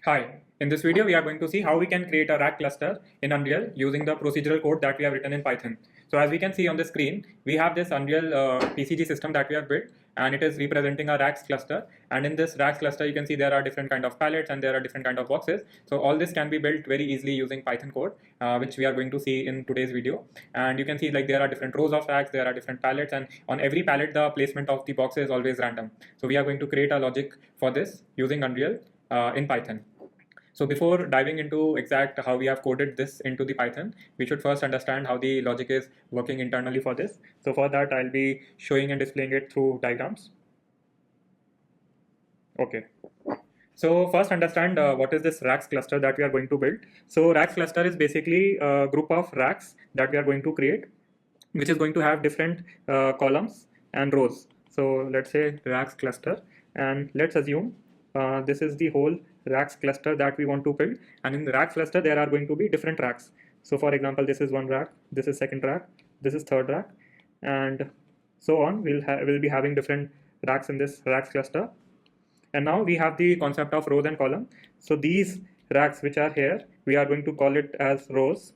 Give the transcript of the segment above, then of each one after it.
Hi, in this video we are going to see how we can create a rack cluster in Unreal using the procedural code that we have written in Python. So as we can see on the screen, we have this Unreal PCG system that we have built, and it is representing a racks cluster. And in this racks cluster you can see there are different kind of palettes and there are different kind of boxes. So all this can be built very easily using Python code, which we are going to see in today's video. And you can see like there are different rows of racks, there are different palettes, and on every palette the placement of the box is always random. So we are going to create a logic for this using Unreal in Python. So before diving into exact how we have coded this into the Python, we should first understand how the logic is working internally for this. So for that, I'll be showing and displaying it through diagrams. Okay. So first understand what is this racks cluster that we are going to build. So racks cluster is basically a group of racks that we are going to create, which is going to have different columns and rows. So let's say racks cluster, and let's assume this is the whole racks cluster that we want to build, and in the racks cluster there are going to be different racks. So for example, this is one rack, this is second rack, this is third rack, and so on. We'll be having different racks in this racks cluster. And now we have the concept of rows and column. So these racks which are here, we are going to call it as rows,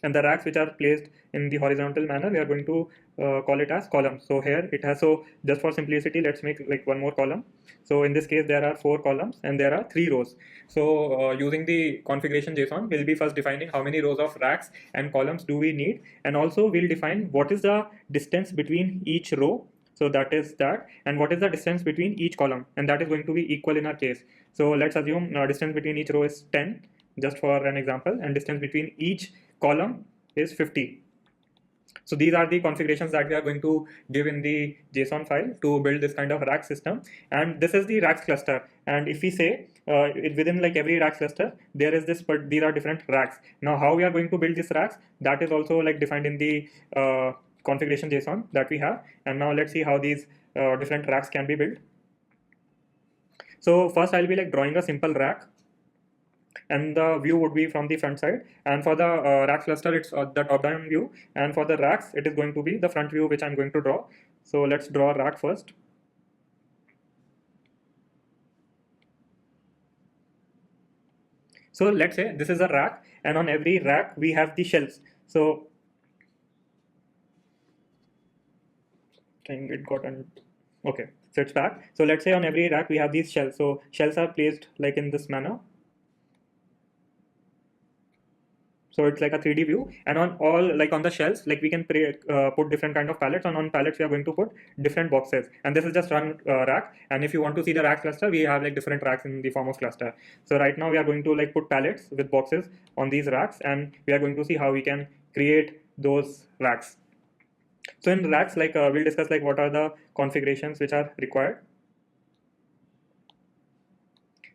and the racks which are placed in the horizontal manner, we are going to call it as columns. So here it has, so just for simplicity, let's make like one more column. So in this case there are 4 columns and there are 3 rows. So using the configuration JSON, we'll be first defining how many rows of racks and columns do we need, and also we'll define what is the distance between each row. So that is that, and what is the distance between each column, and that is going to be equal in our case. So let's assume distance between each row is 10, just for an example, and distance between each column is 50. So these are the configurations that we are going to give in the JSON file to build this kind of rack system. And this is the racks cluster. And if we say within like every racks cluster, there is this, but these are different racks. Now how we are going to build these racks, that is also like defined in the configuration JSON that we have. And now let's see how these different racks can be built. So first I'll be like drawing a simple rack, and the view would be from the front side, and for the racks cluster it's the top down view, and for the racks it is going to be the front view which I'm going to draw. So let's draw a rack first. So let's say this is a rack, and on every rack we have the shelves. So it got an okay, so it's back. So let's say on every rack we have these shelves. So shelves are placed like in this manner. So it's like a 3D view, and on all, like on the shelves, like we can put different kind of palettes, and on palettes we are going to put different boxes. And this is just one rack. And if you want to see the rack cluster, we have like different racks in the form of cluster. So right now we are going to like put palettes with boxes on these racks, and we are going to see how we can create those racks. So in racks, like we'll discuss like what are the configurations which are required.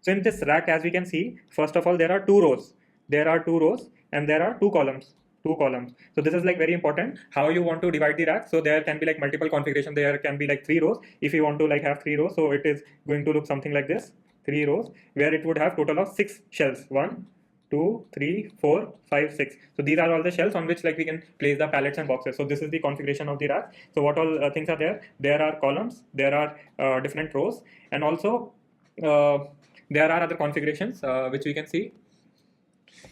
So in this rack, as we can see, first of all, there are 2 rows. There are 2 rows. And there are 2 columns. So this is like very important how you want to divide the rack. So there can be like multiple configuration. There can be like 3 rows if you want to like have 3 rows. So it is going to look something like this: 3 rows, where it would have total of 6 shelves. 1, 2, 3, 4, 5, 6. So these are all the shelves on which like we can place the palettes and boxes. So this is the configuration of the rack. So what all things are there? There are columns, there are different rows, and also there are other configurations which we can see.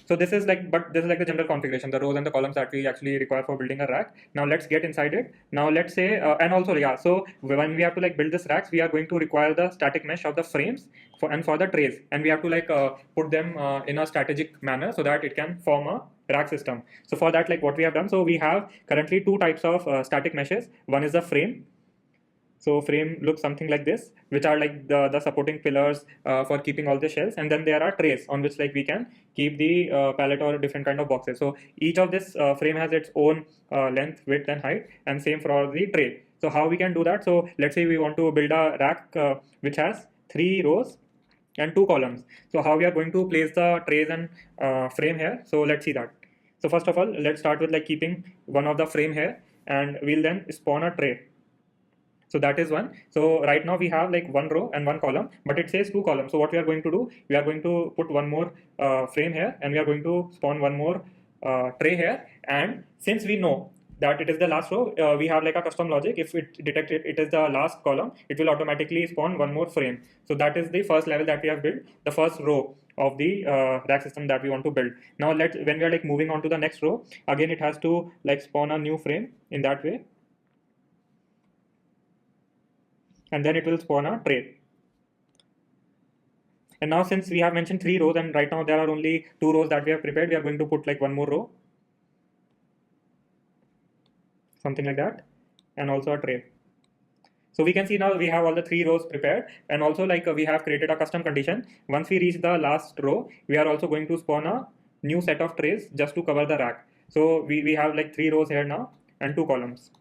So this is like, but this is like the general configuration, the rows and the columns that we actually require for building a rack. Now let's get inside it. Now let's say, and also, yeah, so when we have to like build this racks, we are going to require the static mesh of the frames for the trays, and we have to like put them in a strategic manner so that it can form a rack system. So for that, like what we have done, so we have currently 2 types of static meshes. One is the frame. So frame looks something like this, which are like the supporting pillars for keeping all the shelves, and then there are trays on which like we can keep the palette or different kind of boxes. So each of this frame has its own length, width, and height, and same for the tray. So how we can do that? So let's say we want to build a rack which has 3 rows and 2 columns. So how we are going to place the trays and frame here? So let's see that. So first of all, let's start with like keeping one of the frame here, and we'll then spawn a tray. So that is one. So right now we have like 1 row and 1 column, but it says 2 columns. So what we are going to do, we are going to put 1 more frame here, and we are going to spawn 1 more tray here. And since we know that it is the last row, we have like a custom logic. If it detects it is the last column, it will automatically spawn one more frame. So that is the first level that we have built, the first row of the rack system that we want to build. Now when we are like moving on to the next row, again it has to like spawn a new frame in that way, and then it will spawn a tray. And now since we have mentioned 3 rows and right now there are only 2 rows that we have prepared, we are going to put like one more row, something like that, and also a tray. So we can see now we have all the 3 rows prepared, and also like we have created a custom condition. Once we reach the last row, we are also going to spawn a new set of trays just to cover the rack. So we have like 3 rows here now and 2 columns.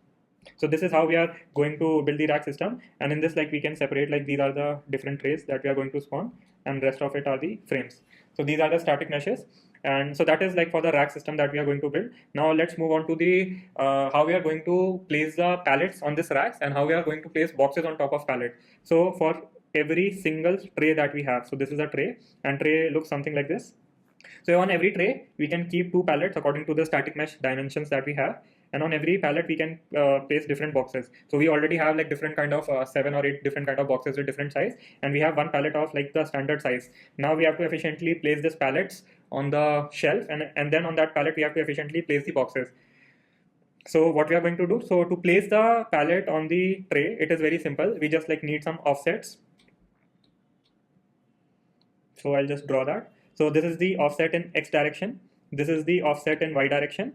So this is how we are going to build the rack system, and in this like we can separate like these are the different trays that we are going to spawn, and rest of it are the frames. So these are the static meshes, and so that is like for the rack system that we are going to build. Now let's move on to the how we are going to place the pallets on this racks and how we are going to place boxes on top of pallet. So for every single tray that we have, so this is a tray, and tray looks something like this. So on every tray, we can keep 2 pallets according to the static mesh dimensions that we have. And on every pallet, we can place different boxes. So we already have like different kind of 7 or 8 different kind of boxes with different size. And we have one pallet of like the standard size. Now we have to efficiently place these pallets on the shelf. And then on that pallet, we have to efficiently place the boxes. So what we are going to do, so to place the pallet on the tray, it is very simple. We just like need some offsets. So I'll just draw that. So this is the offset in X direction. This is the offset in Y direction.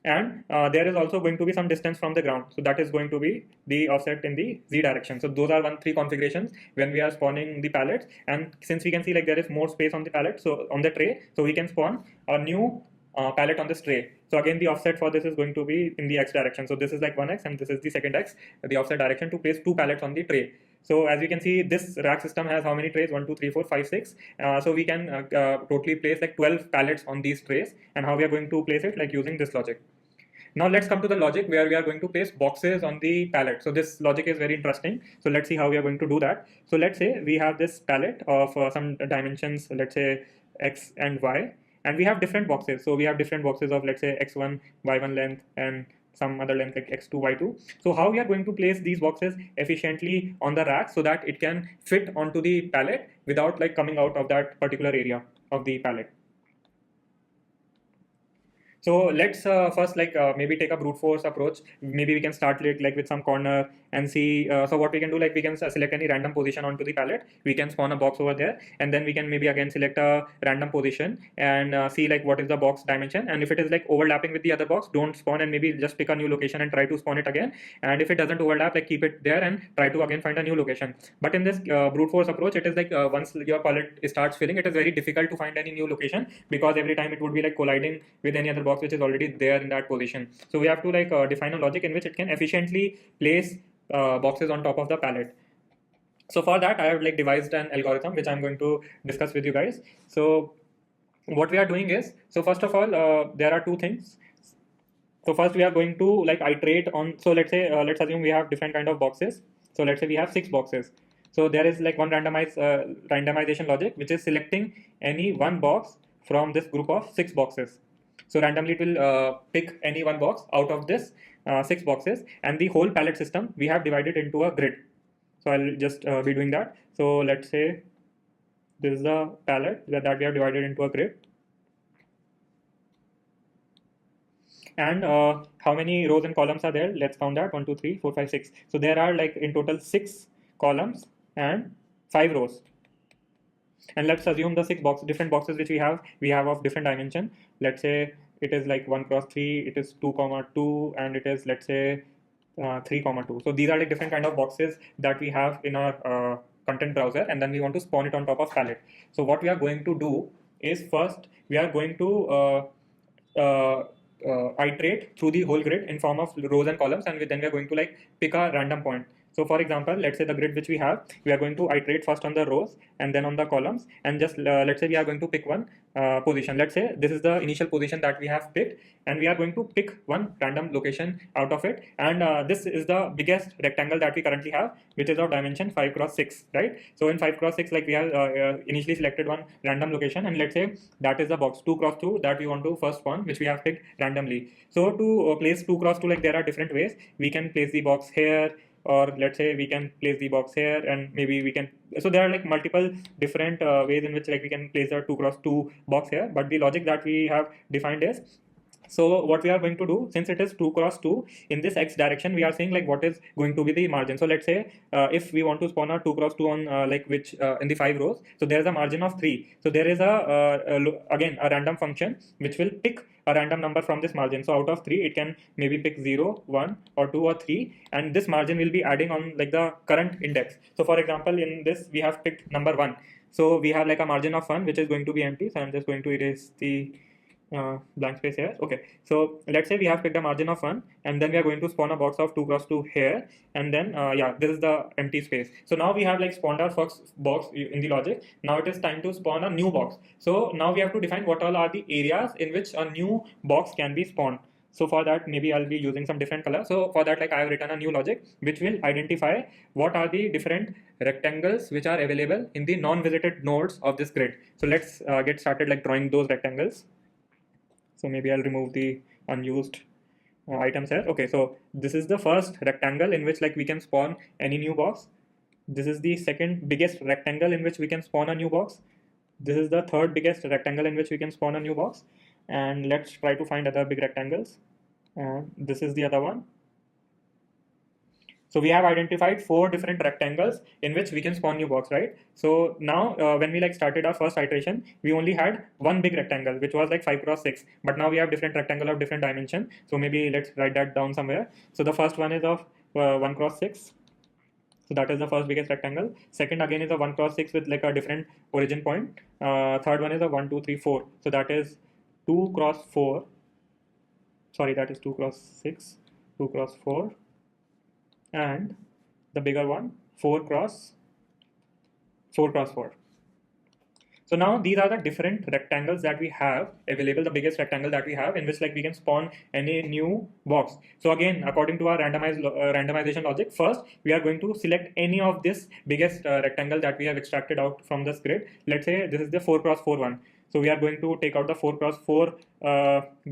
And there is also going to be some distance from the ground. So that is going to be the offset in the Z direction. So those are 3 configurations when we are spawning the pallets. And since we can see like there is more space on the pallet, so on the tray, so we can spawn a new pallet on this tray. So again, the offset for this is going to be in the X direction. So this is like 1X and this is the second X, the offset direction to place 2 pallets on the tray. So as you can see, this rack system has how many trays? 1, 2, 3, 4, 5, 6. So we can totally place like 12 pallets on these trays. And how we are going to place it, like using this logic. Now let's come to the logic where we are going to place boxes on the pallet. So this logic is very interesting. So let's see how we are going to do that. So let's say we have this pallet of some dimensions, let's say X and Y. And we have different boxes. So we have different boxes of let's say X1, Y1 length and some other length like X2, Y2. So how we are going to place these boxes efficiently on the rack so that it can fit onto the pallet without like coming out of that particular area of the pallet. So let's first like maybe take a brute force approach. Maybe we can start like with some corner and see. So what we can do, like we can select any random position onto the pallet. We can spawn a box over there, and then we can maybe again select a random position and see like what is the box dimension. And if it is like overlapping with the other box, don't spawn and maybe just pick a new location and try to spawn it again. And if it doesn't overlap, like keep it there and try to again find a new location. But in this brute force approach, it is like once your pallet starts filling, it is very difficult to find any new location because every time it would be like colliding with any other box which is already there in that position. So we have to like define a logic in which it can efficiently place boxes on top of the pallet. So for that, I have like devised an algorithm which I'm going to discuss with you guys. So what we are doing is, so first of all, there are 2 things. So first we are going to like iterate on, so let's say, let's assume we have different kind of boxes. So let's say we have 6 boxes. So there is like one randomization logic, which is selecting any one box from this group of 6 boxes. So randomly it will pick any one box out of this 6 boxes, and the whole pallet system we have divided into a grid. So I'll just be doing that. So let's say this is the pallet that we have divided into a grid. And how many rows and columns are there? Let's count that. 1, 2, 3, 4, 5, 6. So there are like in total 6 columns and 5 rows. And let's assume the 6 different boxes which we have of different dimension. Let's say it is like 1 cross 3, it is 2, 2, and it is let's say 3, 2. So these are like different kind of boxes that we have in our content browser, and then we want to spawn it on top of pallet. So what we are going to do is first we are going to iterate through the whole grid in form of rows and columns, and then we are going to like pick a random point. So for example, let's say the grid which we have, we are going to iterate first on the rows and then on the columns, and just let's say we are going to pick one position. Let's say this is the initial position that we have picked, and we are going to pick one random location out of it. And this is the biggest rectangle that we currently have, which is of dimension 5 cross 6, right? So in 5 cross 6, like we have initially selected one random location, and let's say that is the box 2 cross 2 that we want to first spawn, which we have picked randomly. So to place 2 cross 2, like there are different ways. We can place the box here, or let's say we can place the box here, and maybe we can, so there are like multiple different ways in which like we can place a 2x2 box here, but the logic that we have defined is, so what we are going to do, since it is 2 cross 2 in this x direction, we are saying like what is going to be the margin. So let's say if we want to spawn a 2 cross 2 on like which in the 5 rows, so there is a margin of 3. So there is again a random function which will pick a random number from this margin. So out of 3, it can maybe pick 0, 1 or 2 or 3, and this margin will be adding on like the current index. So for example, in this we have picked number 1. So we have like a margin of 1 which is going to be empty. So I'm just going to erase the blank space here. Okay, so let's say we have picked a margin of 1, and then we are going to spawn a box of 2 cross 2 here, and then yeah, this is the empty space. So now we have like spawned our first box in the logic. Now it is time to spawn a new box. So now we have to define what all are the areas in which a new box can be spawned. So for that, maybe I'll be using some different color. So for that, like I have written a new logic which will identify what are the different rectangles which are available in the non-visited nodes of this grid. So let's get started like drawing those rectangles. So maybe I'll remove the unused items here. Okay, so this is the first rectangle in which like we can spawn any new box. This is the second biggest rectangle in which we can spawn a new box. This is the third biggest rectangle in which we can spawn a new box. And let's try to find other big rectangles. This is the other one. So we have identified 4 different rectangles in which we can spawn new box, right? So now when we like started our first iteration, we only had one big rectangle which was like 5 cross 6, but now we have different rectangle of different dimension. So maybe let's write that down somewhere. So the first one is of 1 cross 6. So that is the first biggest rectangle. Second again is a 1 cross 6 with like a different origin point. Third one is a 1, 2, 3, 4. So that is 2 cross 4. Sorry, that is 2 cross 6, 2 cross 4. And the bigger one 4 cross 4. So now these are the different rectangles that we have available, the biggest rectangle that we have in which like we can spawn any new box. So again, according to our randomization logic, first we are going to select any of this biggest rectangle that we have extracted out from this grid. Let's say this is the 4 cross 4 one. So we are going to take out the 4 cross 4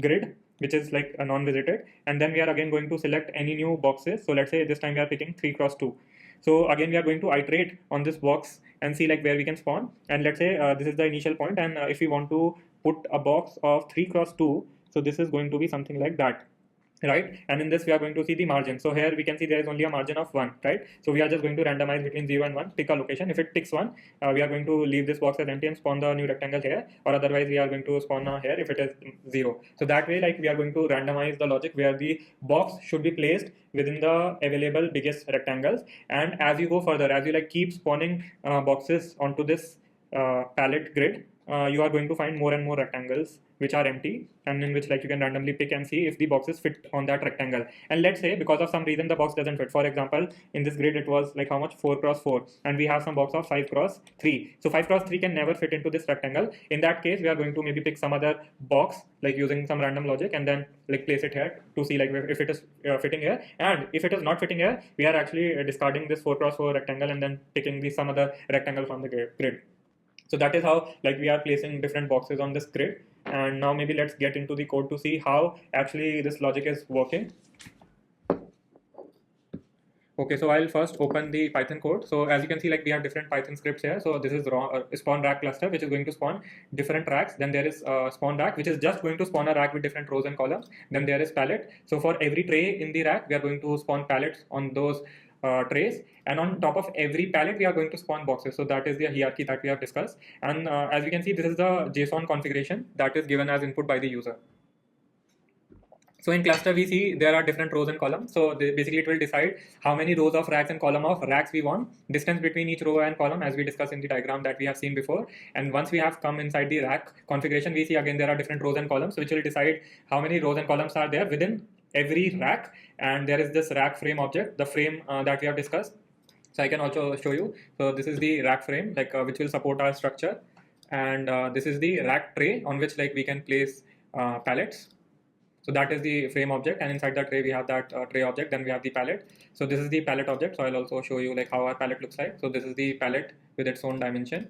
grid, which is like a non-visited, and then we are again going to select any new boxes. So let's say this time we are picking 3 cross 2. So again we are going to iterate on this box and see like where we can spawn, and let's say this is the initial point, and if we want to put a box of 3 cross 2, so this is going to be something like that, right? And in this we are going to see the margin. So here we can see there is only a margin of 1, right? So we are just going to randomize between 0 and 1, pick a location. If it picks 1, we are going to leave this box as empty and spawn the new rectangle here, or otherwise we are going to spawn here if it is 0. So that way like we are going to randomize the logic where the box should be placed within the available biggest rectangles. And as you go further, as you like keep spawning boxes onto this palette grid, you are going to find more and more rectangles which are empty, and in which like you can randomly pick and see if the boxes fit on that rectangle. And let's say because of some reason the box doesn't fit. For example, in this grid it was like how much, 4 cross 4, and we have some box of 5 cross 3. So 5 cross 3 can never fit into this rectangle. In that case, we are going to maybe pick some other box like using some random logic, and then like place it here to see like if it is fitting here. And if it is not fitting here, we are actually discarding this 4 cross 4 rectangle and then picking some other rectangle from the grid. So that is how like we are placing different boxes on this grid. And now maybe let's get into the code to see how actually this logic is working. Okay, so I'll first open the Python code. So as you can see, like we have different Python scripts here. So this is spawn rack cluster, which is going to spawn different racks. Then there is spawn rack, which is just going to spawn a rack with different rows and columns. Then there is palette. So for every tray in the rack, we are going to spawn palettes on those trays, and on top of every palette we are going to spawn boxes. So that is the hierarchy that we have discussed. And as you can see, this is the JSON configuration that is given as input by the user. So in cluster we see there are different rows and columns. So basically it will decide how many rows of racks and column of racks we want, distance between each row and column as we discussed in the diagram that we have seen before. And once we have come inside the rack configuration, we see again there are different rows and columns, which will decide how many rows and columns are there within every rack. And there is this rack frame object, the frame that we have discussed. So I can also show you. So this is the rack frame, like which will support our structure, and this is the rack tray on which like we can place pallets. So that is the frame object, and inside that tray we have that tray object. Then we have the palette. So this is the palette object. So I'll also show you like how our palette looks like. So this is the palette with its own dimension.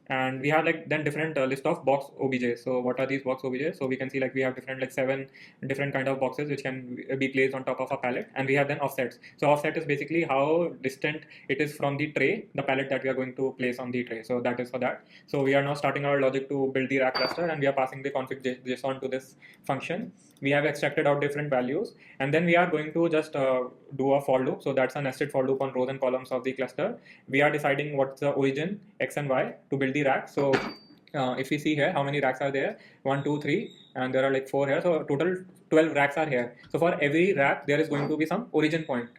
and we have like then different list of box objs. So what are these box objs? So we can see like we have different like 7 different kind of boxes which can be placed on top of a pallet, and we have then offsets. So offset is basically how distant it is from the tray, the pallet that we are going to place on the tray. So that is for that. So we are now starting our logic to build the rack cluster, and we are passing the config JSON to this function. We have extracted out different values, and then we are going to just do a for loop. So that's a nested for loop on rows and columns of the cluster. We are deciding what's the origin x and y to build the rack. So if we see here how many racks are there, 1 2 3, and there are like 4 here, so total 12 racks are here. So for every rack there is going to be some origin point,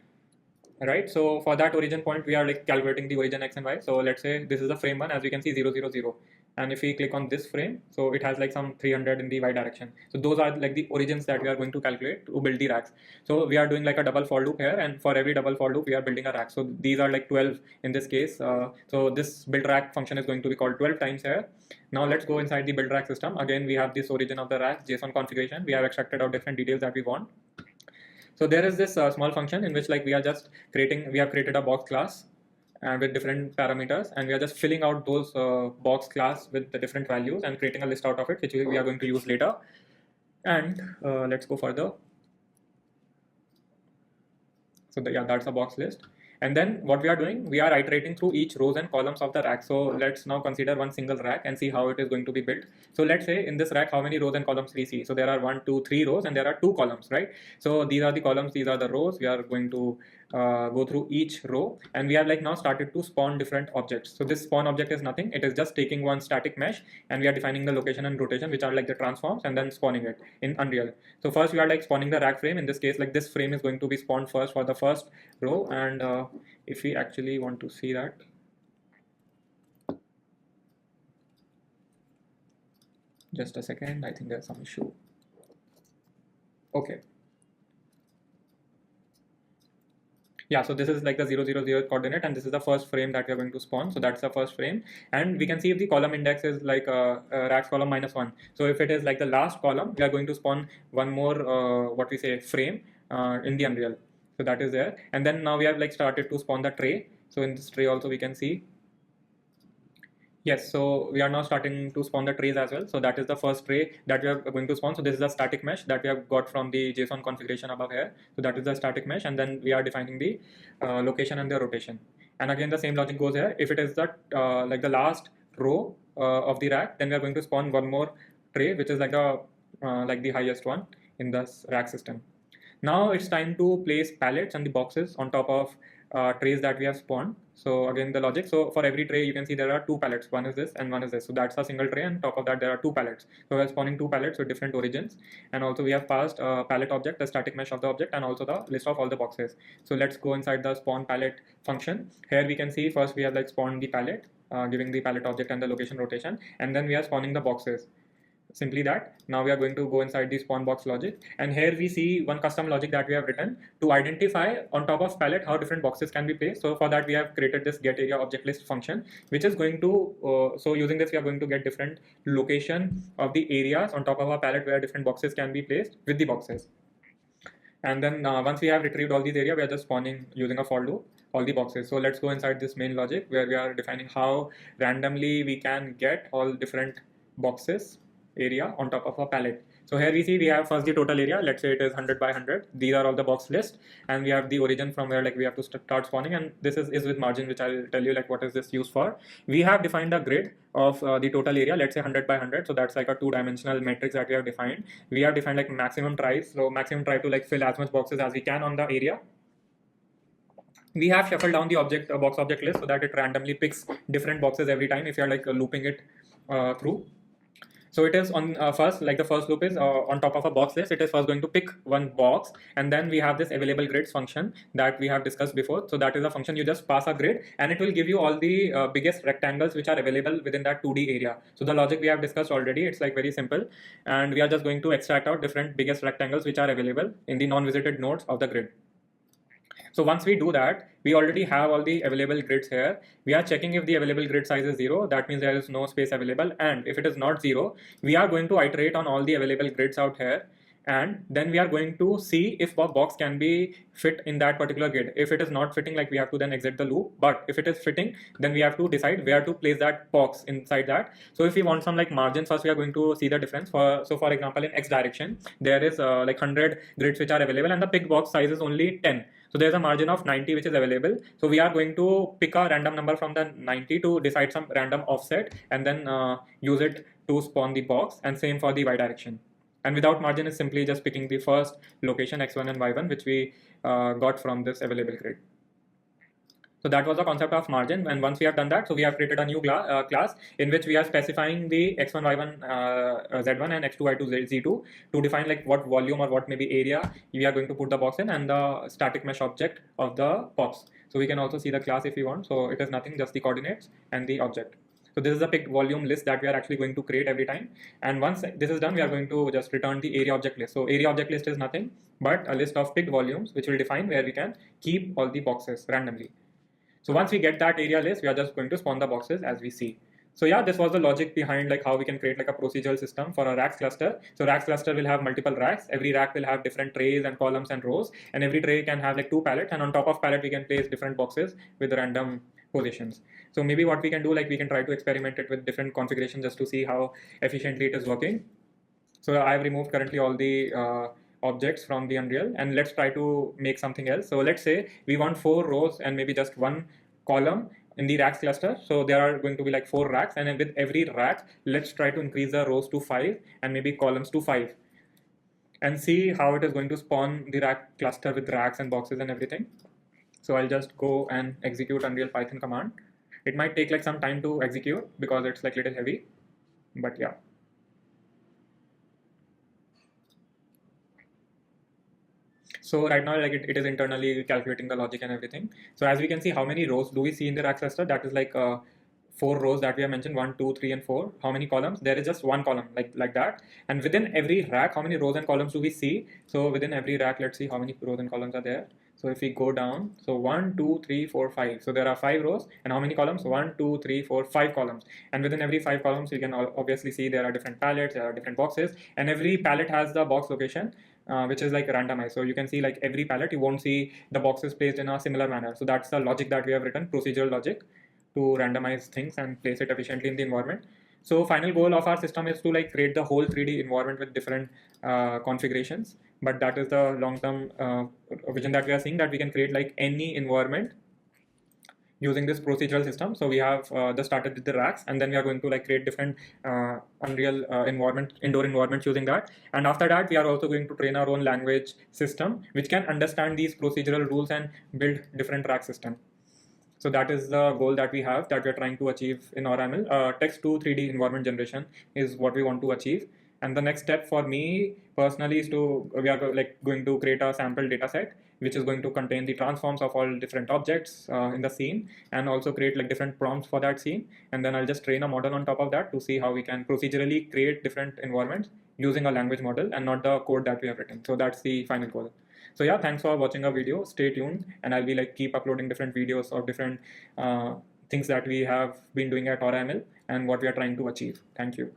right? So for that origin point we are like calculating the origin x and y. So let's say this is the frame 1, as we can see 0 0 0, and if we click on this frame, so it has like some 300 in the y direction. So those are like the origins that we are going to calculate to build the racks. So we are doing like a double for loop here, and for every double for loop we are building a rack. So these are like 12 in this case. So this build rack function is going to be called 12 times here. Now let's go inside the build rack system. Again, we have this origin of the rack JSON configuration. We have extracted out different details that we want. So there is this small function in which like we have created a box class and with different parameters, and we are just filling out those box class with the different values and creating a list out of it, which we are going to use later. And let's go further. So that's a box list. And then what we are doing, we are iterating through each rows and columns of the rack. So let's now consider one single rack and see how it is going to be built. So let's say in this rack, how many rows and columns we see. So there are 1 2 3 rows and there are 2 columns, right? So these are the columns, these are the rows. We are going to go through each row, and we have like now started to spawn different objects. So this spawn object is nothing, it is just taking one static mesh, and we are defining the location and rotation, which are like the transforms, and then spawning it in Unreal. So first we are like spawning the rack frame. In this case, like this frame is going to be spawned first for the first row, and if we actually want to see that, just a second, I think there's some issue. Okay. Yeah, so this is like the 0 0 0 coordinate, and this is the first frame that we are going to spawn. So that's the first frame, and we can see if the column index is like racks column -1. So if it is like the last column, we are going to spawn one more what we say frame in the Unreal. So that is there, and then now we have like started to spawn the tray. So in this tray also we can see. Yes, so we are now starting to spawn the trays as well. So that is the first tray that we are going to spawn. So this is a static mesh that we have got from the JSON configuration above here. So that is the static mesh, and then we are defining the location and the rotation. And again, the same logic goes here. If it is the like the last row of the rack, then we are going to spawn one more tray, which is like the highest one in this rack system. Now it's time to place pallets and the boxes on top of trays that we have spawned. So again, the logic. So for every tray, you can see there are 2 pallets. One is this and one is this. So that's a single tray, and top of that there are 2 pallets. So we are spawning 2 pallets with different origins, and also we have passed a pallet object, the static mesh of the object, and also the list of all the boxes. So let's go inside the spawn pallet function. Here we can see first we have like spawned the pallet, giving the pallet object and the location rotation, and then we are spawning the boxes. Simply that. Now we are going to go inside the spawn box logic, and here we see one custom logic that we have written to identify on top of pallet how different boxes can be placed. So for that we have created this get area object list function, which is going to so using this we are going to get different location of the areas on top of our pallet where different boxes can be placed with the boxes. And then once we have retrieved all these areas, we are just spawning using a for loop all the boxes. So let's go inside this main logic where we are defining how randomly we can get all different boxes area on top of a pallet. So here we see we have first the total area, let's say it is 100 by 100. These are all the box list, and we have the origin from where like we have to start spawning, and this is with margin, which I'll tell you like what is this used for. We have defined a grid of the total area, let's say 100 by 100. So that's like a 2-dimensional matrix that we have defined. We have defined like maximum tries, so maximum try to like fill as much boxes as we can on the area. We have shuffled down the object box object list so that it randomly picks different boxes every time if you are like looping it through. So it is on first, like the first loop is on top of a box list. It is first going to pick one box, and then we have this available grids function that we have discussed before. So that is a function you just pass a grid, and it will give you all the biggest rectangles which are available within that 2D area. So the logic we have discussed already. It's like very simple, and we are just going to extract out different biggest rectangles which are available in the non-visited nodes of the grid. So once we do that, we already have all the available grids here. We are checking if the available grid size is 0, that means there is no space available. And if it is not 0, we are going to iterate on all the available grids out here. and then we are going to see if a box can be fit in that particular grid. If it is not fitting, like we have to then exit the loop, but if it is fitting, then we have to decide where to place that box inside that. So if we want some like margins, first we are going to see the difference. For example, in x direction there is like 100 grids which are available, and the pick box size is only 10. So there's a margin of 90 which is available. So we are going to pick a random number from the 90 to decide some random offset, and then use it to spawn the box, and same for the y direction. And without margin is simply just picking the first location x1 and y1 which we got from this available grid. So that was the concept of margin. And once we have done that, so we have created a new class in which we are specifying the x1, y1, z1 and x2, y2, z2 to define like what volume or what maybe area we are going to put the box in, and the static mesh object of the box. So we can also see the class if we want. So it is nothing, just the coordinates and the object. So this is the pick volume list that we are actually going to create every time. And once this is done, we are going to just return the area object list. So area object list is nothing but a list of picked volumes which will define where we can keep all the boxes randomly. So once we get that area list, we are just going to spawn the boxes as we see. So yeah, this was the logic behind like how we can create like a procedural system for a racks cluster. So racks cluster will have multiple racks. Every rack will have different trays and columns and rows, and every tray can have like 2 pallets, and on top of pallet we can place different boxes with random positions. So maybe what we can do, like we can try to experiment it with different configurations just to see how efficiently it is working. So I've removed currently all the objects from the Unreal, and let's try to make something else. So let's say we want 4 rows and maybe just 1 column in the racks cluster. So there are going to be like 4 racks, and with every rack let's try to increase the rows to 5 and maybe columns to 5, and see how it is going to spawn the rack cluster with racks and boxes and everything. So I'll just go and execute Unreal Python command. It might take like some time to execute because it's like little heavy, but yeah. So right now, like it is internally calculating the logic and everything. So as we can see, how many rows do we see in the rack cluster? That is like 4 rows that we have mentioned, 1, 2, 3, and 4. How many columns? There is just 1 column like that. And within every rack, how many rows and columns do we see? So within every rack, let's see how many rows and columns are there. So if we go down, so 1, 2, 3, 4, 5. So there are 5 rows, and how many columns? 1, 2, 3, 4, 5 columns. And within every 5 columns, you can obviously see there are different pallets, there are different boxes, and every pallet has the box location, which is like randomized. So you can see like every pallet, you won't see the boxes placed in a similar manner. So that's the logic that we have written, procedural logic, to randomize things and place it efficiently in the environment. So final goal of our system is to like create the whole 3D environment with different configurations. But that is the long-term vision that we are seeing, that we can create like any environment using this procedural system. So we have just started with the racks, and then we are going to like create different Unreal environment, indoor environments using that. And after that, we are also going to train our own language system which can understand these procedural rules and build different rack system. So that is the goal that we have, that we are trying to achieve in AuraML. Text to 3D environment generation is what we want to achieve. And the next step for me personally is we are like going to create a sample data set which is going to contain the transforms of all different objects in the scene, and also create like different prompts for that scene. And then I'll just train a model on top of that to see how we can procedurally create different environments using a language model and not the code that we have written. So that's the final goal. So yeah, thanks for watching our video. Stay tuned, and I'll be like keep uploading different videos of different things that we have been doing at AuraML and what we are trying to achieve. Thank you.